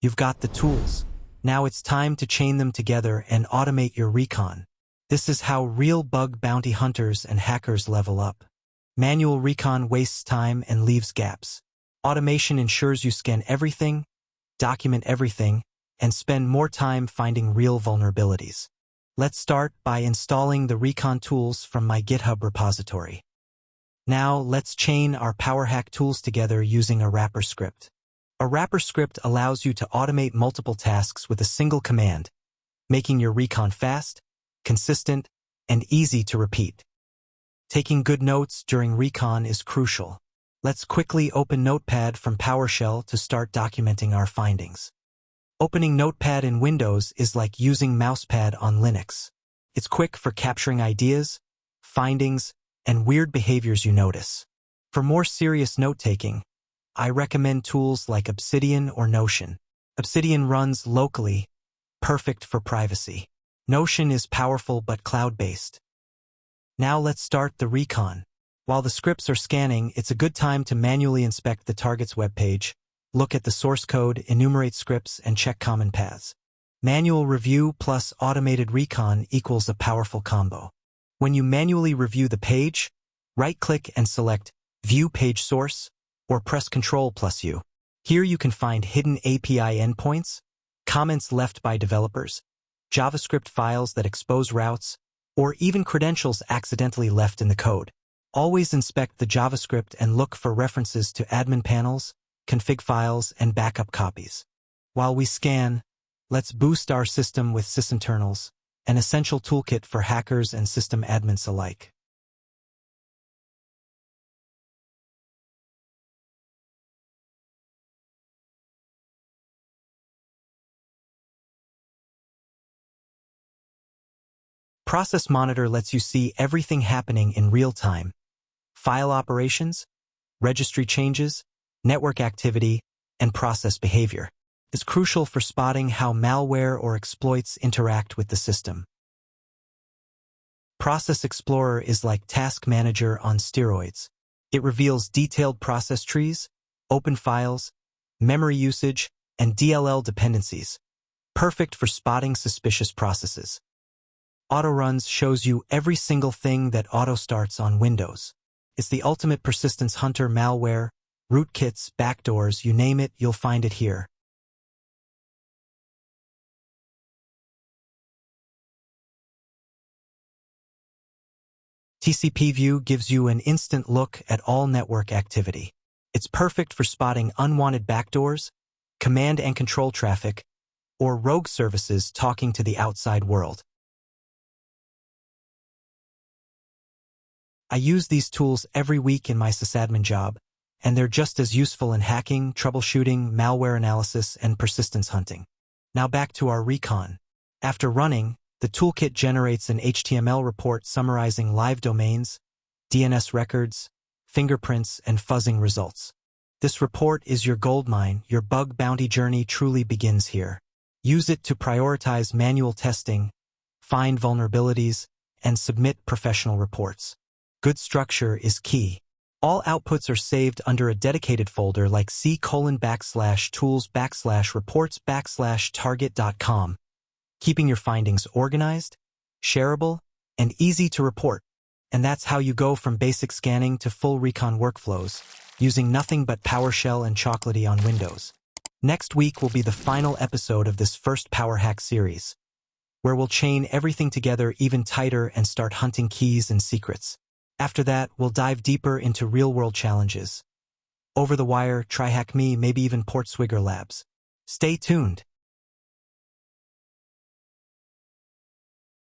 You've got the tools. Now it's time to chain them together and automate your recon. This is how real bug bounty hunters and hackers level up. Manual recon wastes time and leaves gaps. Automation ensures you scan everything, document everything, and spend more time finding real vulnerabilities. Let's start by installing the recon tools from my GitHub repository. Now let's chain our PowerHack tools together using a wrapper script. A wrapper script allows you to automate multiple tasks with a single command, making your recon fast, consistent, and easy to repeat. Taking good notes during recon is crucial. Let's quickly open Notepad from PowerShell to start documenting our findings. Opening Notepad in Windows is like using Mousepad on Linux. It's quick for capturing ideas, findings, and weird behaviors you notice. For more serious note-taking, I recommend tools like Obsidian or Notion. Obsidian runs locally, perfect for privacy. Notion is powerful but cloud-based. Now let's start the recon. While the scripts are scanning, it's a good time to manually inspect the target's webpage, look at the source code, enumerate scripts, and check common paths. Manual review plus automated recon equals a powerful combo. When you manually review the page, right-click and select View Page Source, or press Ctrl+U. Here you can find hidden API endpoints, comments left by developers, JavaScript files that expose routes, or even credentials accidentally left in the code. Always inspect the JavaScript and look for references to admin panels, config files, and backup copies. While we scan, let's boost our system with Sysinternals, an essential toolkit for hackers and system admins alike. Process Monitor lets you see everything happening in real time. File operations, registry changes, network activity, and process behavior. It's crucial for spotting how malware or exploits interact with the system. Process Explorer is like Task Manager on steroids. It reveals detailed process trees, open files, memory usage, and DLL dependencies, perfect for spotting suspicious processes. Autoruns shows you every single thing that auto-starts on Windows. It's the ultimate persistence hunter. Malware, rootkits, backdoors, you name it, you'll find it here. tcpview gives you an instant look at all network activity. It's perfect for spotting unwanted backdoors, command and control traffic, or rogue services talking to the outside world. I use these tools every week in my sysadmin job, and they're just as useful in hacking, troubleshooting, malware analysis, and persistence hunting. Now back to our recon. After running, the toolkit generates an HTML report summarizing live domains, DNS records, fingerprints, and fuzzing results. This report is your goldmine. Your bug bounty journey truly begins here. Use it to prioritize manual testing, find vulnerabilities, and submit professional reports. Good structure is key. All outputs are saved under a dedicated folder like c:/tools/reports/target.com, keeping your findings organized, shareable, and easy to report. And that's how you go from basic scanning to full recon workflows, using nothing but PowerShell and Chocolatey on Windows. Next week will be the final episode of this first PowerHack series, where we'll chain everything together even tighter and start hunting keys and secrets. After that, we'll dive deeper into real-world challenges. Over the wire, try hack me, maybe even port Swigger Labs. Stay tuned.